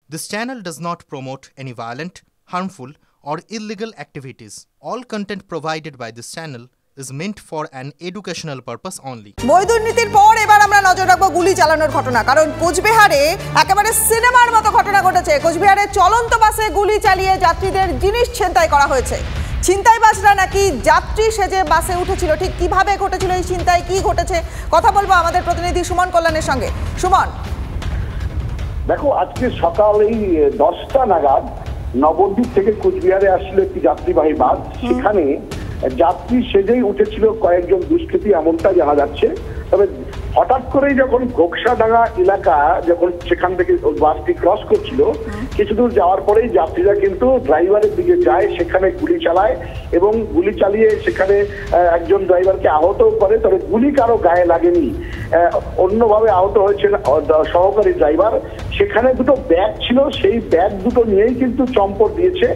This channel does not promote any violent, harmful, or illegal activities. All content provided by this channel is meant for an educational purpose only. বৈদুর্নীতির পর এবার আমরা নজর রাখবো গুলি চালানোর ঘটনা, কারণ কোচবিহারে একেবারে সিনেমার মতো ঘটনা ঘটেছে। কোচবিহারে চলন্ত বাসে গুলি চালিয়ে যাত্রীদের জিনিস ছিনতাই করা হয়েছে। ছিনতাইবাজরা নাকি যাত্রী সেজে বাসে উঠেছিল। ঠিক কিভাবে ঘটেছিল এই ছিনতাই, কি ঘটেছে, কথা বলবো আমাদের প্রতিনিধি সুমন কল্যাণের সঙ্গে। সুমন, দেখো, আজকে সকাল এই 10টা নাগাদ নবদ্বীপ থেকে কোচবিহারে আসলে একটি যাত্রীবাহী বাস, সেখানে যাত্রী সেজেই উঠেছিল কয়েকজন দুষ্কৃতী, এমনটা জানা যাচ্ছে। তবে হঠাৎ করেই যখন ঘোকসাডাঙ্গা এলাকা যখন সেখান থেকে বাসটি ক্রস করছিল, কিছু দূর যাওয়ার পরেই যাত্রীরা কিন্তু ড্রাইভারের দিকে যায়, সেখানে গুলি চালায় এবং গুলি চালিয়ে সেখানে একজন ড্রাইভারকে আহত করে। তবে গুলি কারো গায়ে লাগেনি, অন্যভাবে আহত হয়েছেন সহকারী ড্রাইভার। সেখানে দুটো ব্যাগ ছিল, সেই ব্যাগ দুটো নিয়েই কিন্তু চম্পট দিয়েছে।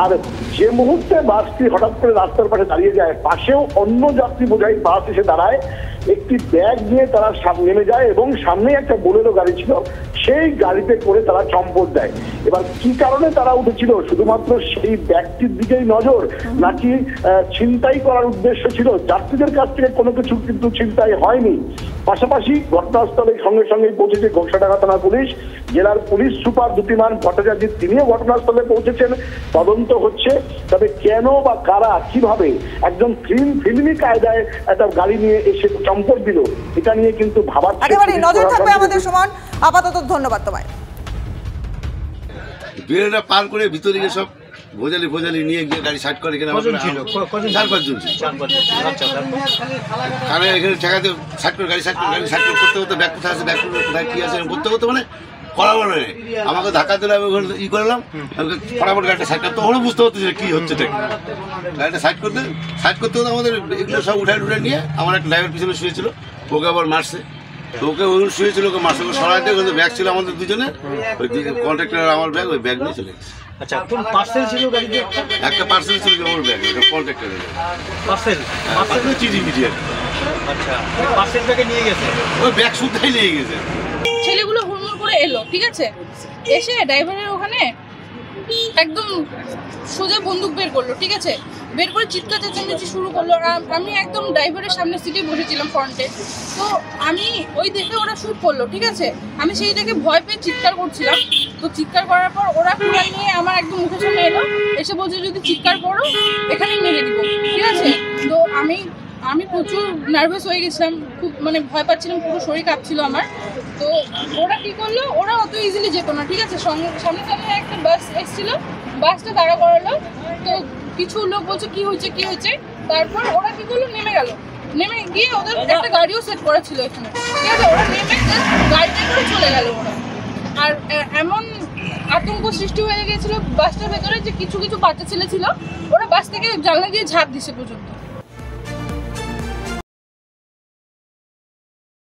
আর যে মুহূর্তে বাসটি হঠাৎ করে রাস্তার পাশে দাঁড়িয়ে যায়, পাশেও অন্য যাত্রী বোঝাই বাস এসে দাঁড়ায়, একটি ব্যাগ নিয়ে তারা নেমে যায় এবং সামনেই একটা বোলেরো গাড়ি ছিল, সেই গাড়িতে করে তারা চম্পট দেয়। এবার কি কারণে তারা উঠেছিল, শুধুমাত্র সেই ব্যাগটির দিকেই নজর, নাকি ছিনতাই করার উদ্দেশ্য ছিল? যাত্রীদের কাছ থেকে কোনো কিছু কিন্তু ছিনতাই হয়নি। পাশাপাশি ঘটনাস্থলে সঙ্গে সঙ্গে পৌঁছেছে ঘোকসাডাঙ্গা থানা পুলিশ, জেলার পুলিশ সুপার দ্যুতিমান ভট্টাচার্য, তিনিও ঘটনাস্থলে পৌঁছেছেন, তদন্ত হচ্ছে। তবে কেন বা কারা কিভাবে একজন ফিল্মি কায়দায় একটা গাড়ি নিয়ে এসে চম্পট দিল, এটা নিয়ে কিন্তু ভাবার একেবারে নজর থাকবে আমাদের। সুমন, আপাতত ধন্যবাদ তোমায়। বেরেটা পার করে ভিতরে গিয়ে সব ভোজালি নিয়ে গিয়ে গাড়ি সাইড করে এখানে 4-5 জন ছিল। কারণ এখানে ঠেকাতে সাইড করে গাড়ি সাইড করে করতে করতে ব্যাগ কোথায় আছে, ব্যাগ কোথায় কি আছে করতে করতে মানে করা বলে নেই, আমাকে ধাক্কা দিলে আমি ওখানে ই করলাম, ফটাফট গাড়িটা সাইড করতে, ওখানে বুঝতে হচ্ছে যে কী হচ্ছে। গাড়িটা সাইড করতে আমাদের এগুলো সব উঠায় নিয়ে আমার একটা ড্রাইভার পিছনে শুয়েছিল, ওকে আবার মারছে। তো ওকে ওগুলো শুয়েছিল, ওকে মারছে, ওকে সরাই দিয়ে কিন্তু ব্যাগ ছিল আমাদের দুজনে, ওই কন্ট্রাক্টর আমার ব্যাগ, ওই ব্যাগ নিয়ে চলে গেছে। আচ্ছা, কোন পার্সেল ছিল গাড়িতে? একটা পার্সেল ছিল ওর ব্যাগ, এটা কন্ট্রাক্টরের পার্সেল চিঠি মিঠি। আচ্ছা, পার্সেল ব্যাগে নিয়ে গেছে, ওই ব্যাগ শুদ্ধই নিয়ে গেছে। ছেলেগুলো হুড়মুড় করে এলো, ঠিক আছে, এসে ড্রাইভারের ওখানে একদম সোজা বন্দুক বের করলো, ঠিক আছে, বের করে চিৎকার চেঁচামেচি শুরু করলো। আমি একদম ড্রাইভারের সামনে সিটে বসেছিলাম ফ্রন্টে, তো আমি ওই দেখে ওরা শুট করলো, ঠিক আছে, আমি সেই দেখে ভয় পেয়ে চিৎকার করছিলাম। তো চিৎকার করার পর ওরা কুড়াল নিয়ে আমার একদম মুখের সামনে এলো, এসে বলছে যদি চিৎকার করো এখানেই মেরে দিব, ঠিক আছে। তো আমি প্রচুর নার্ভাস হয়ে গেছিলাম, খুব মানে ভয় পাচ্ছিলাম, পুরো শরীর কাঁপছিল আমার। তো ওরা কী করলো, ওরা অত ইজিলি যেত না, ঠিক আছে, সামনে একটা বাস এসেছিলো, বাসটা দাঁড়া করালো। তো কিছু লোক বলছে কি হয়েছে, তারপর ওরা কী করলো, নেমে গিয়ে ওদের একটা গাড়িও সেট করা ছিল এখানে, ঠিক আছে, ওরা নেমে গাড়িতে করে চলে গেল ওরা। আর এমন আতঙ্ক সৃষ্টি হয়ে গিয়েছিল বাসটার ভেতরে যে কিছু বাচ্চা ছেলে ছিল, ওরা বাস থেকে জানলা দিয়ে ঝাঁপ দিছে পর্যন্ত।